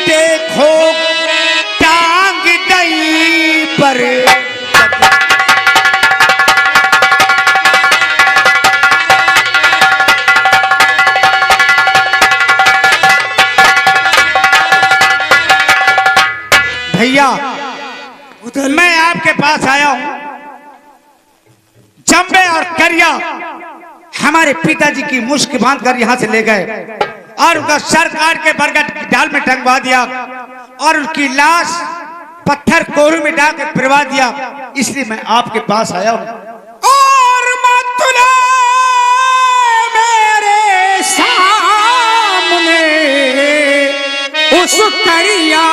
देखो टांग दई पर। भैया मैं आपके पास आया हूं। जंबे और करिया हमारे पिताजी की मुश्क बांध कर यहां से ले गए और उनका सर काट के बरगद की डाल में टंगवा दिया और उनकी लाश पत्थर कोहरे में डाल के पिरवा दिया। इसलिए मैं आपके पास आया हूं। और मतुले मेरे सामने उस करिया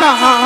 कहा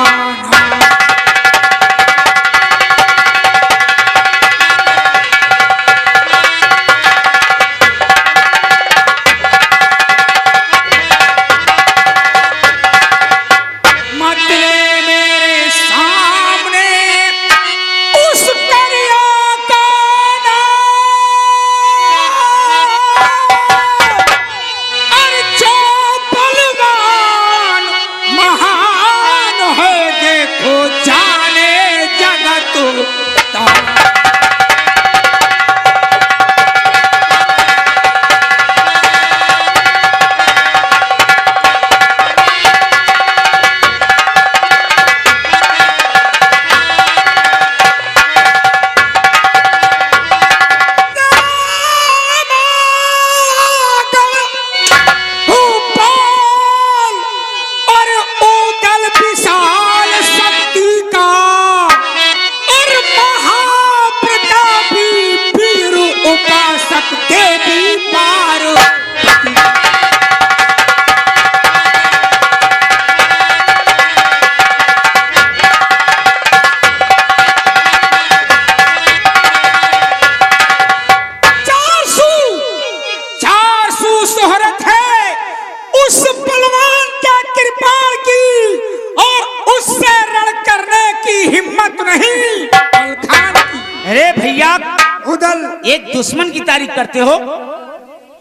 एक दुश्मन की तारीफ करते हो।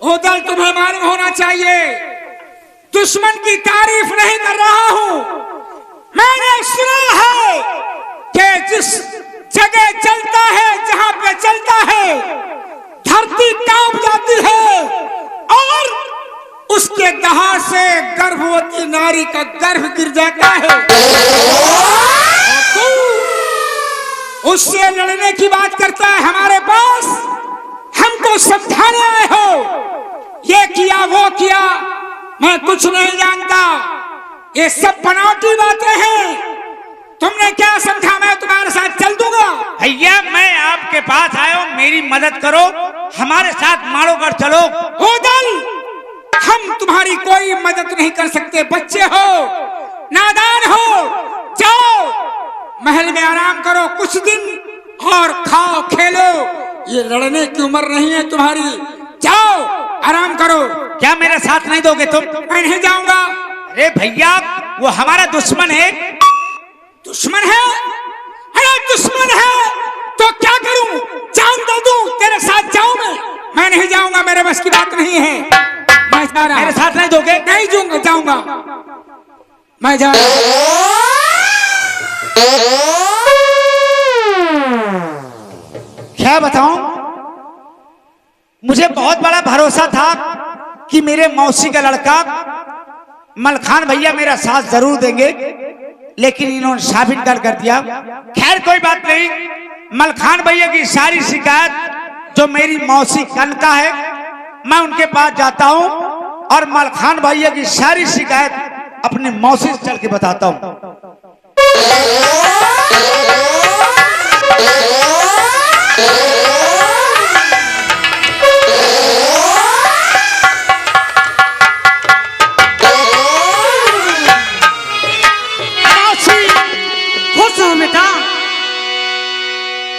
उदल तुम्हें मालूम होना चाहिए दुश्मन की तारीफ नहीं कर रहा हूं। मैंने सुना है कि जिस जगह चलता है जहां पे चलता है धरती कांप जाती है और उसके दहाड़ से गर्भवती नारी का गर्भ गिर जाता है। उससे लड़ने की बात करता है हमारे पास। हमको समझाने आए हो ये किया वो किया, मैं कुछ नहीं जानता, ये सब बनावटी बातें हैं। तुमने क्या समझा मैं तुम्हारे साथ चल दूंगा। भैया मैं आपके पास आया हूं, मेरी मदद करो, हमारे साथ मारोगढ़ चलो। उदल हम तुम्हारी कोई मदद नहीं कर सकते, बच्चे हो, नादान हो। जाओ महल में आराम करो कुछ दिन और खाओ खेलो, ये लड़ने की उम्र नहीं है तुम्हारी। जाओ आराम करो। क्या मेरा साथ नहीं दोगे तुम? मैं नहीं जाऊंगा। अरे भैया वो हमारा दुश्मन है। दुश्मन है? अरे दुश्मन है तो क्या करूं? जान दे दूं तेरे साथ जाऊं मैं नहीं जाऊंगा, मेरे बस की बात नहीं है। मैं जा रहा। मेरे साथ नहीं दोगे? नहीं जाऊंगा, जाऊंगा मैं जा रहा। क्या बताऊं, मुझे बहुत बड़ा भरोसा था कि मेरे मौसी का लड़का मलखान भैया मेरा साथ जरूर देंगे, लेकिन इन्होंने साबित कर दिया। खैर कोई बात नहीं, मलखान भैया की सारी शिकायत जो मेरी मौसी कनका है मैं उनके पास जाता हूं और मलखान भैया की सारी शिकायत अपने मौसी से चल के बताता हूं। बेटा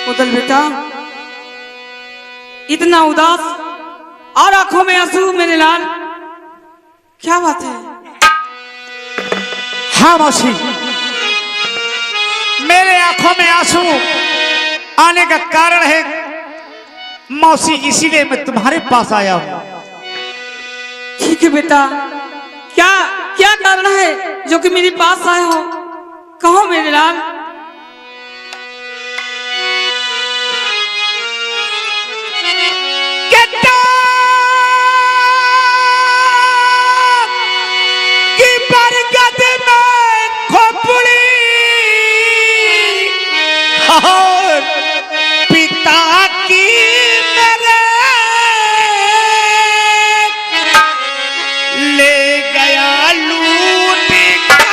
उदल बेटा इतना उदास और आंखों में आंसू मेरे लाल, क्या बात है? हाँ मौसी, मेरे आंखों में आंसू आने का कारण है मौसी, इसीलिए मैं तुम्हारे पास आया हूं। ठीक है बेटा, क्या क्या कारण है जो कि मेरे पास आए हो? कहो मेरे लाल। पिता की मेरे ले गया लूट गया।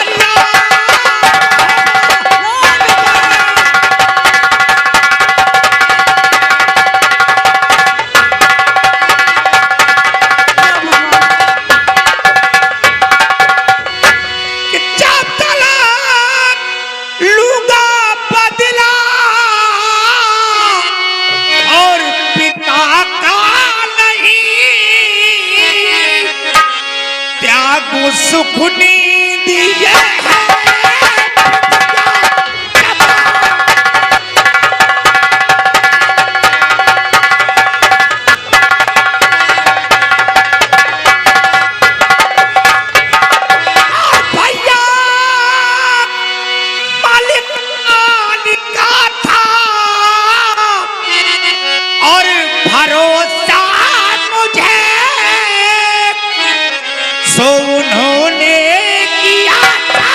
लूंगा बदला और पिता का नहीं, त्याग सुख नींदी है। सो उन्होंने किया था।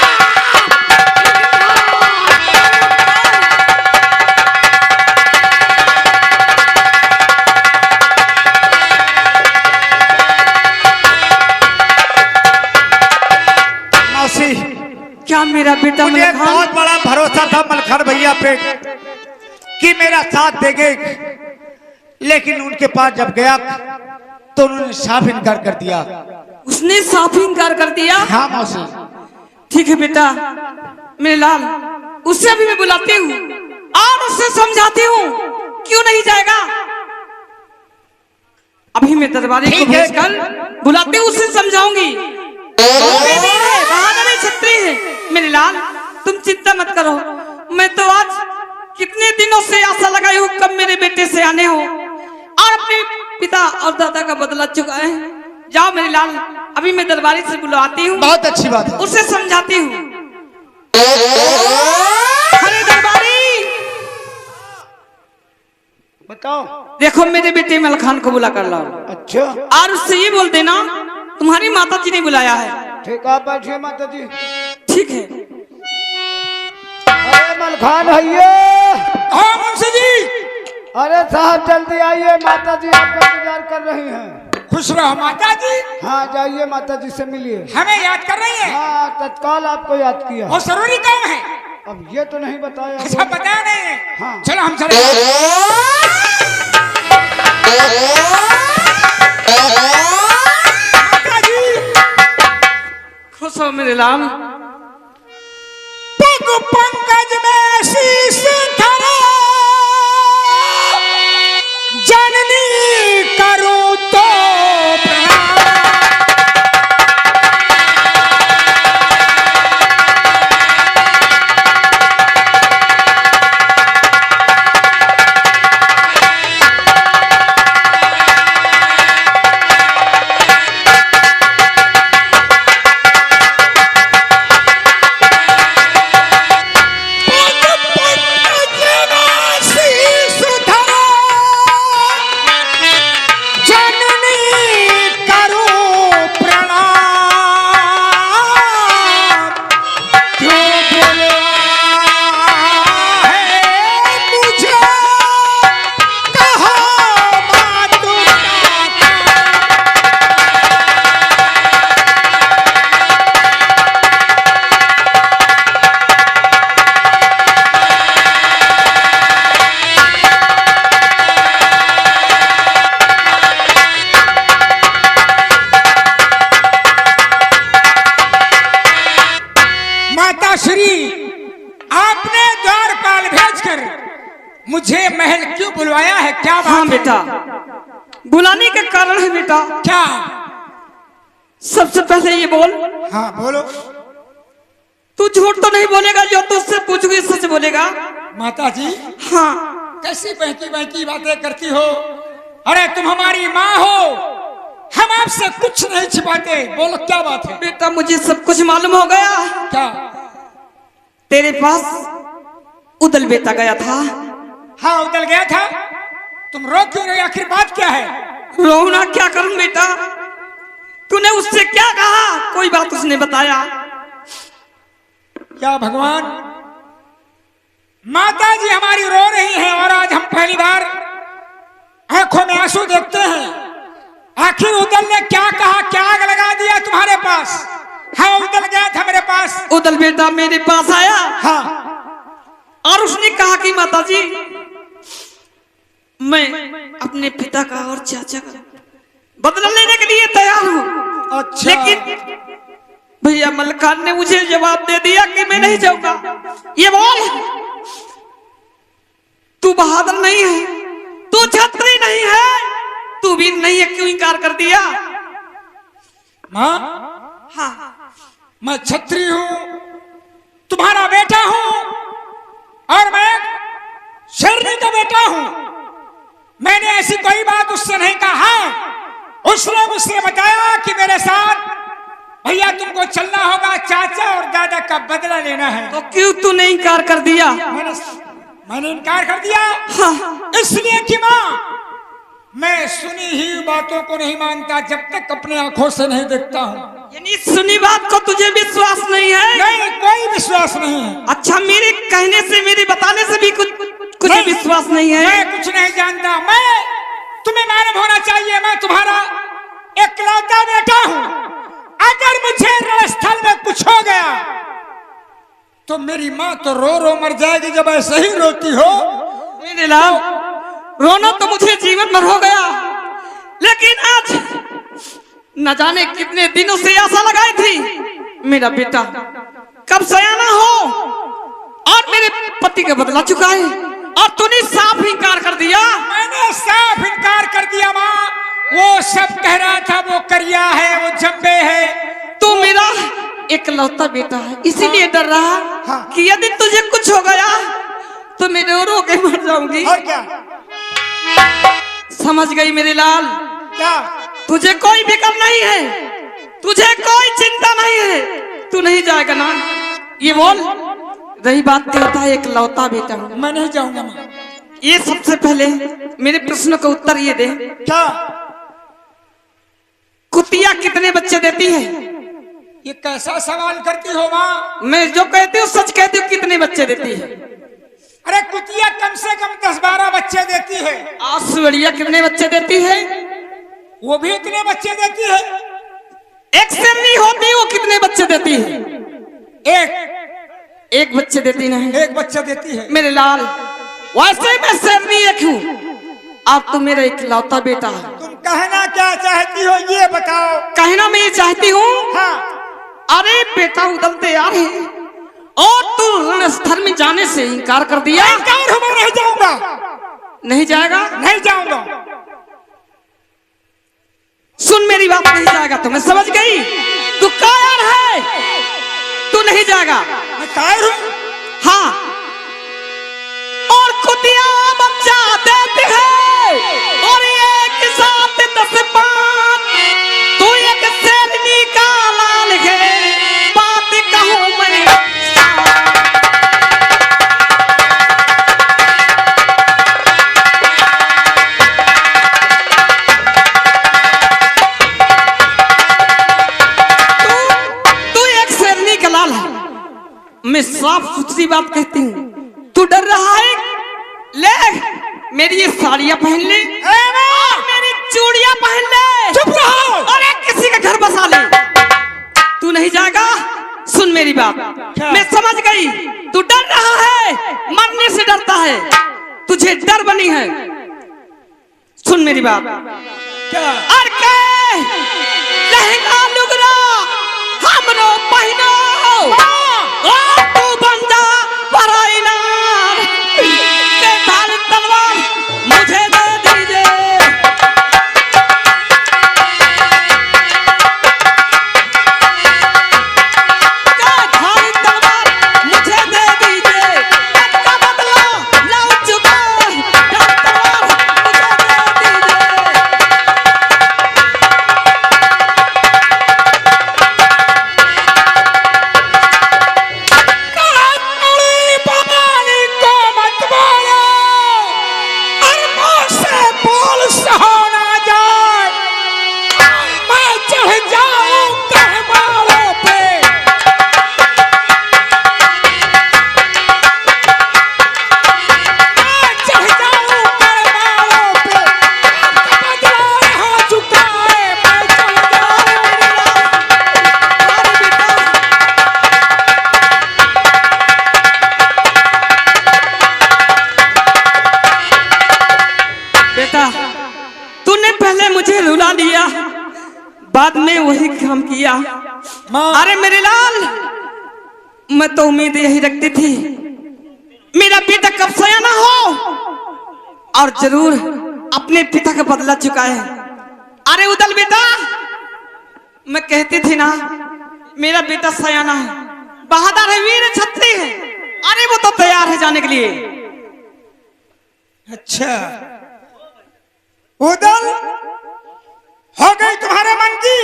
मौसी, क्या मेरा बेटा मुझे मलखान? बहुत बड़ा भरोसा था मलखान भैया पे कि मेरा साथ देंगे, लेकिन उनके पास जब गया तो उन्होंने साफ इनकार कर दिया। उसने साफ इनकार कर दिया? हाँ मौसी। ठीक है बेटा मेरे लाल, उससे अभी मैं बुलाती हूँ और उससे समझाती हूँ। क्यों नहीं जाएगा? अभी मैं दरबारी को भेजकर बुलाती हूँ, उससे समझाऊंगी। बहादुर छत्री है मेरे लाल, तुम चिंता मत करो। मैं तो आज कितने दिनों से आशा लगाई हूँ कब मेरे बेटे से आने हो और अपने पिता और दादा का बदला चुका है। जाओ मेरे लाल, अभी मैं दरबारी से बुलवाती हूँ। बहुत अच्छी बात है। उसे समझाती हूँ। अरे दरबारी, बताओ। देखो मेरे बेटे मलखान को बुला कर लाओ। अच्छा, और उससे ये बोल देना तुम्हारी माता जी ने बुलाया है। ठीक है, बैठिए माता जी। ठीक है। अरे मलखान भैया। हाँ मुंशी जी। अरे साहब जल्दी आइए, माता जी आपका इंतजार कर रही हैं। खुश रहो माता जी। हाँ जाइए, माता जी से मिलिए। हमें याद कर रही है? हाँ, तत्काल आपको याद किया। वो जरूरी काम है। अब ये तो नहीं बताया। अच्छा बताया नहीं है? हाँ। चलो हम चले। माता जी खुश हो मेरे लाल। पग पंकज में शीश धरा, जननी करूं तो प्रणाम। मुझे महल क्यों बुलवाया है? क्या बात? हाँ बेटा, बुलाने का कारण है बेटा। क्या? सबसे पहले ये बोल। हाँ बोलो। तू झूठ तो नहीं बोलेगा? जो तुझसे पूछूंगी सच बोलेगा? माता जी हाँ। कैसी बहकी बहकी बातें करती हो? अरे तुम हमारी माँ हो, हम आपसे कुछ नहीं छिपाते, बोलो क्या बात है? बेटा मुझे सब कुछ मालूम हो गया। क्या? तेरे पास उदल बेटा गया था। हाँ उदल गया था। तुम रो क्यों रही? आखिर बात क्या है? रोना क्या करूं बेटा, तूने उससे क्या कहा? कोई बात उसने बताया? क्या भगवान, माता जी हमारी रो रही हैं और आज हम पहली बार आंखों में आंसू देखते हैं। आखिर उदल ने क्या कहा, क्या आग लगा दिया तुम्हारे पास? हाँ उदल गया था मेरे पास। उदल बेटा मेरे पास आया। हाँ। और उसने कहा कि माता जी मैं अपने पिता का और चाचा का बदला लेने के लिए तैयार हूँ। अच्छा। लेकिन भैया मलखान ने मुझे जवाब दे दिया कि मैं नहीं जाऊंगा। ये बोल, तू बहादुर नहीं है, तू छत्री नहीं है, तू भी नहीं है, क्यों इनकार कर दिया? माँ हाँ मैं छत्री हूँ, तुम्हारा बेटा हूँ और मैं शेरनी का बेटा हूँ। मैंने ऐसी कोई बात उससे नहीं कहा। उसने मुझसे बताया कि मेरे साथ भैया तुमको चलना होगा, चाचा और दादा का बदला लेना है। तो क्यों तूने इनकार कर दिया? मैंने इनकार कर दिया। हाँ। इसलिए कि माँ मैं सुनी ही बातों को नहीं मानता जब तक अपने आंखों से नहीं देखता हूँ। यानी सुनी बात को तुझे विश्वास नहीं है? नहीं, कोई विश्वास नहीं है। अच्छा, मेरे कहने से, मेरे बताने से भी कुछ विश्वास नहीं है? मैं कुछ नहीं जानता। मैं, तुम्हें मालूम होना चाहिए, मैं तुम्हारा इकलौता बेटा हूँ। अगर मुझे रणस्थल में कुछ हो गया तो मेरी माँ तो रो रो मर जाएगी जब ऐसे ही रोती हो। मेरे लाल, रोना तो मुझे जीवन भर हो गया, लेकिन आज न जाने कितने दिनों से आशा लगाई थी मेरा बेटा कब सयाना हो और मेरे पति का बदला चुकाए, और तूने साफ इनकार कर दिया। मैंने साफ इनकार कर दिया माँ। वो सब कह रहा था वो करिया है, वो जब्बे है। तू मेरा इकलौता बेटा है, इसीलिए डर रहा। हाँ। कि यदि तुझे कुछ हो गया तो मैं रो के मर जाऊंगी। और क्या? समझ गई मेरे लाल? क्या? तुझे कोई फिक्र नहीं है, तुझे कोई चिंता नहीं है, तू नहीं जाएगा ना? ये बोल, रही बात कहता है इकलौता बेटा हूं, मैं नहीं जाऊंगा माँ। ये सबसे पहले मेरे प्रश्न का उत्तर ये दे, क्या? कुतिया कितने बच्चे देती है? ये कैसा सवाल करती हो माँ? मैं जो कहती हूँ सच कहती हूँ, कितने बच्चे देती है? अरे कुतिया कम से कम 10-12 बच्चे देती है। आसुड़िया कितने बच्चे देती है? वो भी इतने बच्चे देती है। एक शेरनी होती वो कितने बच्चे देती है? एक बच्चे देती नहीं। एक बच्चा देती है। मेरे लाल, वैसे मैं शेरनी एक हूँ, अब तू मेरा इकलौता बेटा है। तुम कहना क्या चाहती हो ये बताओ। कहना मैं ये चाहती हूँ, हाँ। अरे बेटा उदल तैयार है और तू रणस्थल में जाने से इनकार कर दिया। इनकार हूँ, मैं नहीं जाऊंगा। नहीं जाएगा? नहीं जाऊंगा। सुन मेरी बात, नहीं जाएगा तो मैं समझ गई तू कायर है, तू नहीं जाएगा। मैं कायर हूँ? हाँ। और कुतिया बच्चा देती है और एक साथ 10-5, तू एक शेरनी का लाल है, बात कहूँ मैं। तू एक शेरनी का लाल है, मैं साफ सुथरी बात कहती हूँ। तू डर रहा है? ले मेरी ये साड़ियाँ पहन ले और मेरी चूड़ियाँ पहन ले। चुप रहो। और एक किसी का घर बसा ले। तू नहीं जाएगा? सुन मेरी बात, मैं समझ गई तू डर रहा है, मरने से डरता है, तुझे डर बनी है। सुन मेरी बात। क्या? और के लहंगा लुगरा हमरो पहनो और तू बन जा पराई नार, के धार तलवार मुझे दे दीजिए। के धार तलवार मुझे दे दीजिए, इसका बदला लौ चुका, धार तलवार मुझे दे दीजिए। बाद में वही काम किया। अरे मेरे लाल, मैं तो उम्मीद यही रखती थी मेरा बेटा कब सयाना हो और जरूर अपने पिता का बदला चुकाए। अरे उदल बेटा, मैं कहती थी ना मेरा बेटा सयाना है, बहादुर है, वीर छत्री है। अरे वो तो तैयार है जाने के लिए। अच्छा उदल, हो गई तुम्हारे मन की?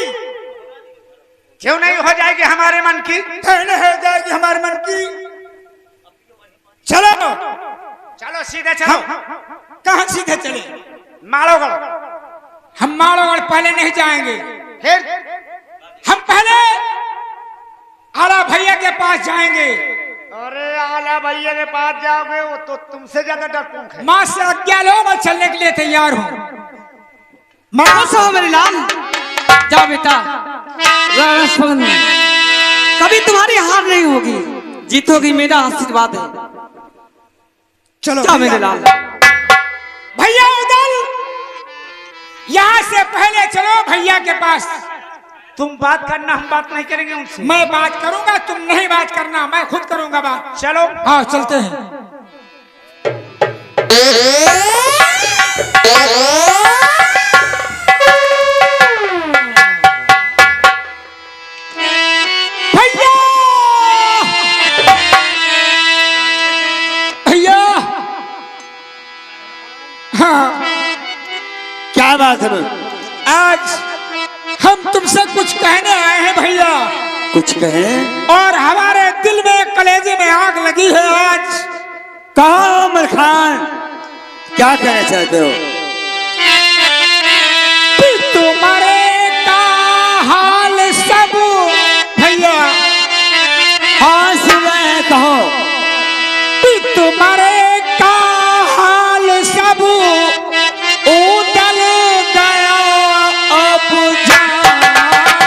क्यों नहीं हो जाएगी हमारे मन की? कहने हो जाएगी हमारे मन की। चलो चलो सीधे चलो। कहाँ सीधे चले? माड़ोगढ़। हम माड़ोगढ़ पहले नहीं जाएंगे, फिर हम पहले आला भैया के पास जाएंगे। अरे आला भैया के पास जाओगे, वो तो तुमसे ज्यादा डरपोक है। माँ से आज्ञा लो, मैं चलने के लिए तैयार हूँ। खुश हो मेरे लाल, जाओ बेटा। कभी तुम्हारी हार नहीं होगी, जीतोगी, मेरा आशीर्वाद है। चलो जाओ मेरे लाल। भैया उदल, यहाँ से पहले चलो भैया के पास। तुम बात करना, हम बात नहीं करेंगे उनसे। मैं बात करूंगा, तुम नहीं बात करना, मैं खुद करूंगा बात। चलो। हाँ चलते हैं। भैया भैया, हाँ क्या बात है? आज हम तुमसे कुछ कहने आए हैं भैया। कुछ कहें? और हमारे दिल में, कलेजे में आग लगी है आज। कहा मलखान, क्या कहना चाहते हो? तुम्हारे का हाल सब भैया, हाँ सुबह कहो। तुम्हारे का हाल सब उदल गया अब जान है।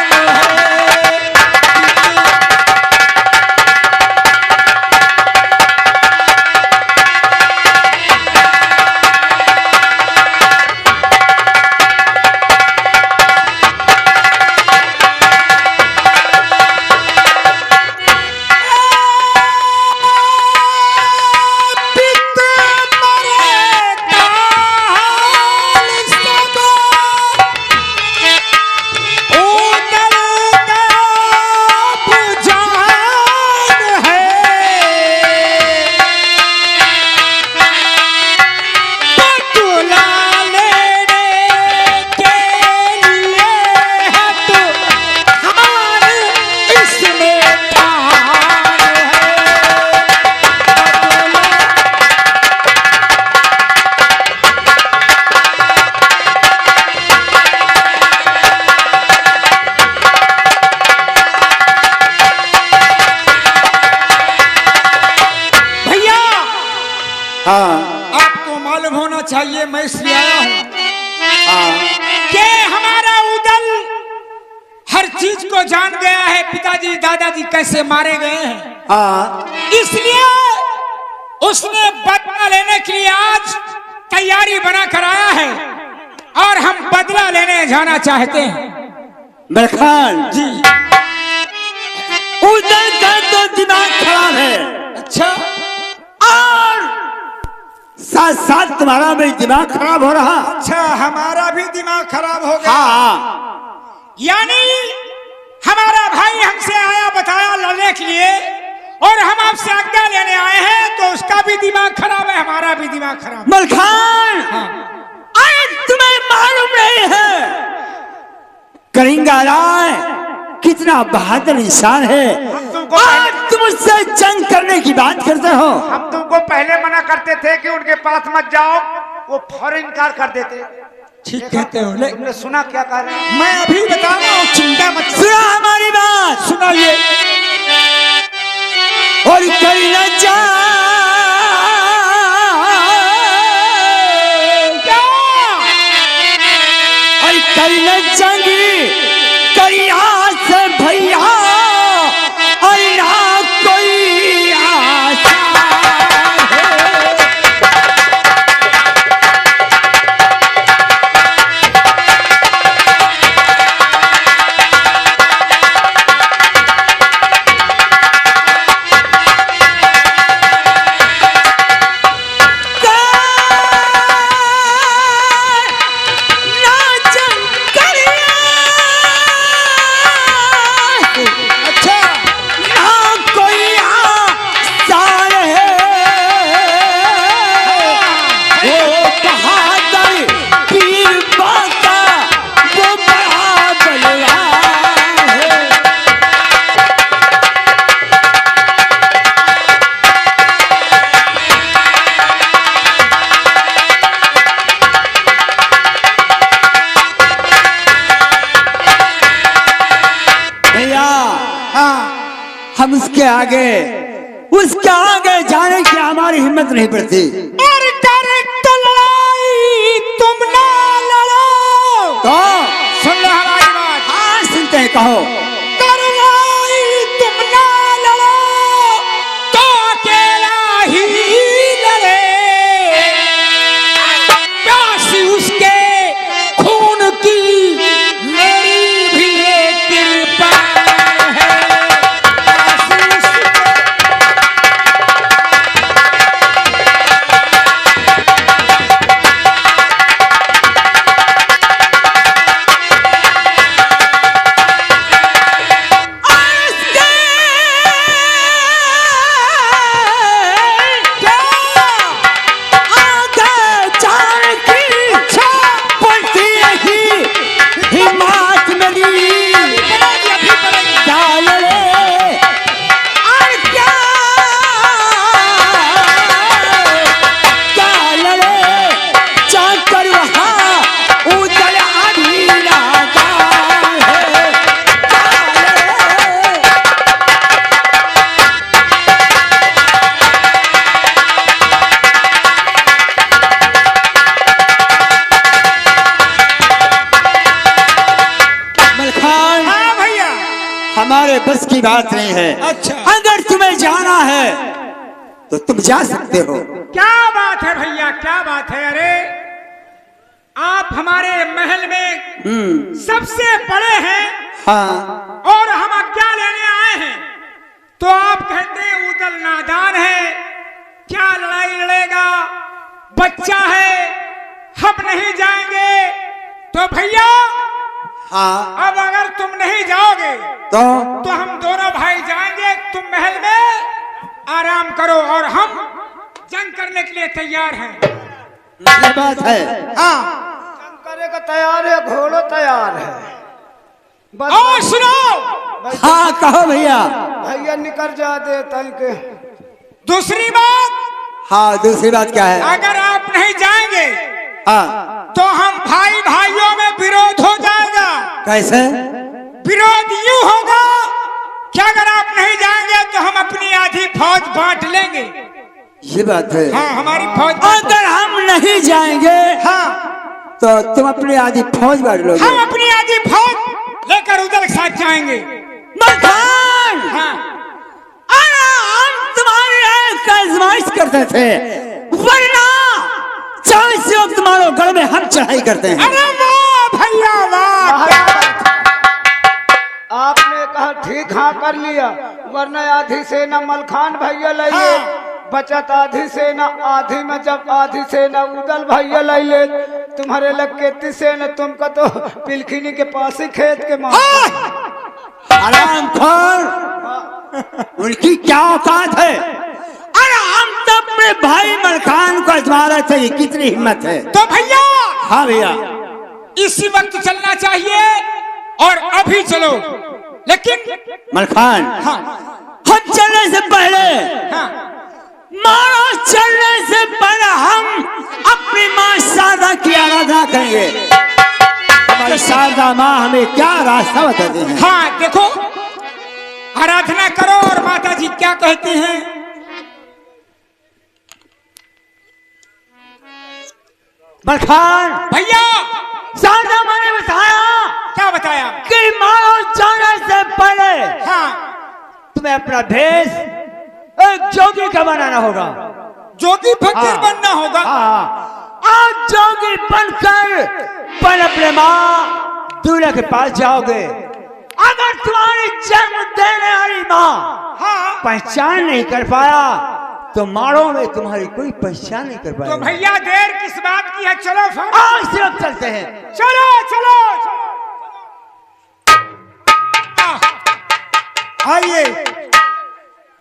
आपको मालूम होना चाहिए, मैं इसलिए आया हूँ कि हमारा उदल हर चीज को जान गया है। पिताजी दादाजी कैसे मारे गए हैं, इसलिए उसने बदला लेने के लिए आज तैयारी बना कर आया है और हम बदला लेने जाना चाहते हैं। मलखान जी, उदल का तो दिमाग खराब है। अच्छा, और साथ साथ तुम्हारा भी दिमाग खराब हो रहा। अच्छा, हमारा भी दिमाग खराब हो गया। हाँ, यानी हमारा भाई हमसे आया बताया लड़ने के लिए और हम आपसे आज्ञा लेने आए हैं, तो उसका भी दिमाग खराब है, हमारा भी दिमाग खराब है। मलखान आज तुम्हें मालूम नहीं है करिंगा राय कितना बहादुर इंसान है। आज तुम उससे जंग करने की बात करते हो। हम तुमको पहले मना करते थे कि उनके पास मत जाओ, वो फौरन इनकार कर देते। ठीक कहते हो, लेकिन तुमने सुना क्या कह रहे हैं? मैं अभी बता रहा हूँ, चिंता मत करो। सुना हमारी बात, सुनाइए। और करना और करना जंगी करिया से भैया और ना कोई आशा है। हम उसके आगे जाने की हमारी हिम्मत नहीं पड़ती। और डर तो लड़ाई तुम ना लड़ो। तो सुन लो हमारी बात। हाँ सुनते हैं, कहो। डर लड़ाई तुम ना लड़ो तो अकेला ही लड़े, प्यासी उसके खून की मेरी भी एक कृपा है। हमारे बस की बात नहीं है। अच्छा। अगर तुम्हें जाना है तो तुम जा सकते हो। क्या बात है भैया, क्या बात है। अरे आप हमारे महल में सबसे बड़े हैं। हाँ। और हम आज्ञा लेने आए हैं तो आप कहते हैं उदल नादान है, क्या लड़ाई लड़ेगा, बच्चा है, हम नहीं जाएंगे। तो भैया हाँ। अब अगर तुम नहीं जाओगे तो हम दोनों भाई जाएंगे। तुम महल में आराम करो और हम जंग करने के लिए तैयार हैं। ये बात है। हाँ, जंग करे का तैयार है, घोड़ो तैयार है। बस और सुनो। हाँ कहो भैया। भैया निकल जा दे तल के। दूसरी बात। हाँ दूसरी बात क्या है? अगर आप नहीं जाएंगे हाँ तो हम भाई भाइयों में विरोध हो जाएगा। कैसे? विरोध यूं होगा कि अगर आप नहीं जाएंगे तो हम अपनी आधी फौज बांट लेंगे। ये बात है। हाँ हमारी फौज। अगर हम नहीं जाएंगे हाँ तो तुम अपनी आधी फौज बांट लोगे। हम अपनी आधी फौज लेकर उधर के साथ जाएंगे। मलखान। हाँ हम तुम्हारी एक आजमाइश करते थे, वरना 40 वक्त मारो गढ़ में हम चढ़ाई करते हैं। अरे वाह भैया वाह। आपने कहा ठीक हाँ कर लिया, वरना आधी सेना मलखान भैया लाइए। बचत आधी सेना, आधी में जब आधी सेना उदल भैया लाइए। तुम्हारे लग के सेना तुमको तो पिलखिनी के पास ही खेत के मार। आराम खोर, उनकी क्या औकात है? अरे हम तो अपने भाई मलखान को आजमा रहे थे, कितनी हिम्मत है। तो भैया। हाँ भैया। इसी वक्त चलना चाहिए और अभी चलो। लेकिन मलखान। हाँ हम चलने से पहले, हाँ मानो चलने से पहले हम अपनी माँ शारदा की आराधना करेंगे। हमारी शारदा माँ हमें क्या रास्ता बताते हैं। हाँ देखो, आराधना करो और माता जी क्या कहती हैं। मलखान भैया शारदा माँ ने बताया। क्या बताया? कि मानो जाने से पहले हाँ तुम्हें अपना भेष एक जोगी का बनाना होगा। जोगी फकीर बनना होगा। हाँ। आज जोगी बनकर पल अपने माँ दूल्हे के पास जाओगे। अगर तुम्हारी जन्म देने वाली माँ हाँ पहचान नहीं कर पाया तो मारो में तुम्हारी कोई पहचान नहीं कर तो पाया। भैया देर किस बात की है, चलो फिर। आज सिर्फ चलते हैं। चलो चलो आइए,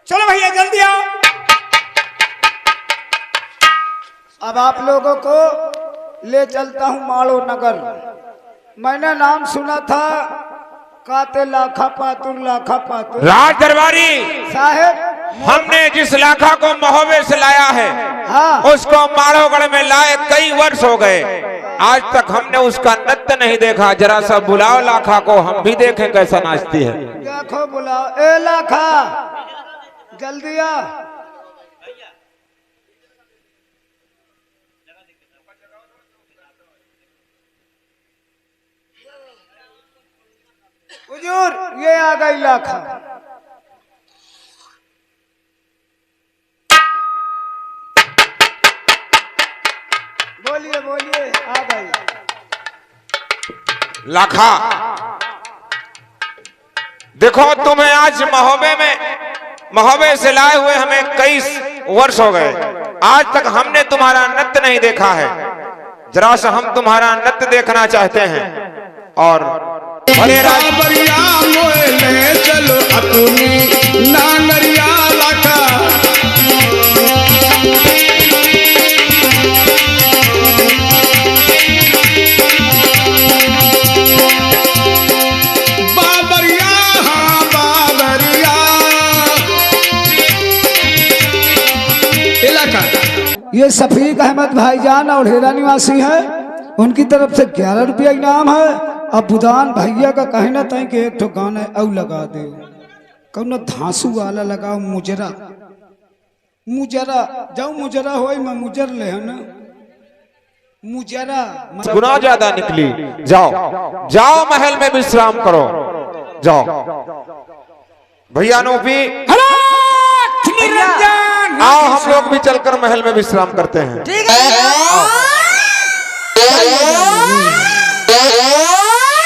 चलो भैया जल्दी आओ। अब आप लोगों को ले चलता हूँ माड़ो नगर। मैंने नाम सुना था काते लाखा पातुर। राज दरबारी, साहेब हमने जिस लाखा को महोबे से लाया है हाँ उसको माड़ोगढ़ में लाए कई वर्ष हो गए। आज तक हमने उसका नृत्य नहीं देखा। जरा सा बुलाओ लाखा को, हम भी देखें कैसा नाचती है। देखो बुलाओ, ए लाखा जल्दी आ। हुजूर ये आ गई लाखा। बोलिए बोलिए, आ गई लाखा। देखो तुम्हें आज महोबे से लाए हुए हमें कई वर्ष हो गए, आज तक हमने तुम्हारा नृत्य नहीं देखा है। जरा सा हम तुम्हारा नृत्य देखना चाहते हैं। और भले बाबरिया मोए ले चलो अपनी नागरिया लाखा। बाबरिया हाँ बाबरिया इलाका। ये शफीक अहमद भाईजान और हेरा निवासी है, उनकी तरफ से 11 रुपया इनाम है। अब बुदान भैया का कहना था कि एक ठो गाना और लगा दे, कौन धांसू वाला लगाओ। मुजरा जाओ, मुजरा हो मैं मुजर ले है ना, मुजरा गुना ज्यादा निकली। जाओ महल में विश्राम करो, जाओ। भैया नूपी निरंजन, आओ, हम लोग भी चलकर महल में विश्राम करते हैं। ठीक है।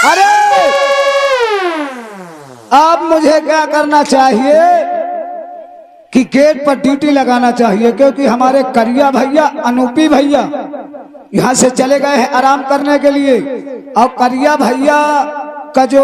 अरे अब मुझे क्या करना चाहिए कि गेट पर ड्यूटी लगाना चाहिए, क्योंकि हमारे करिया भैया अनूपी भैया यहाँ से चले गए हैं आराम करने के लिए। और करिया भैया का जो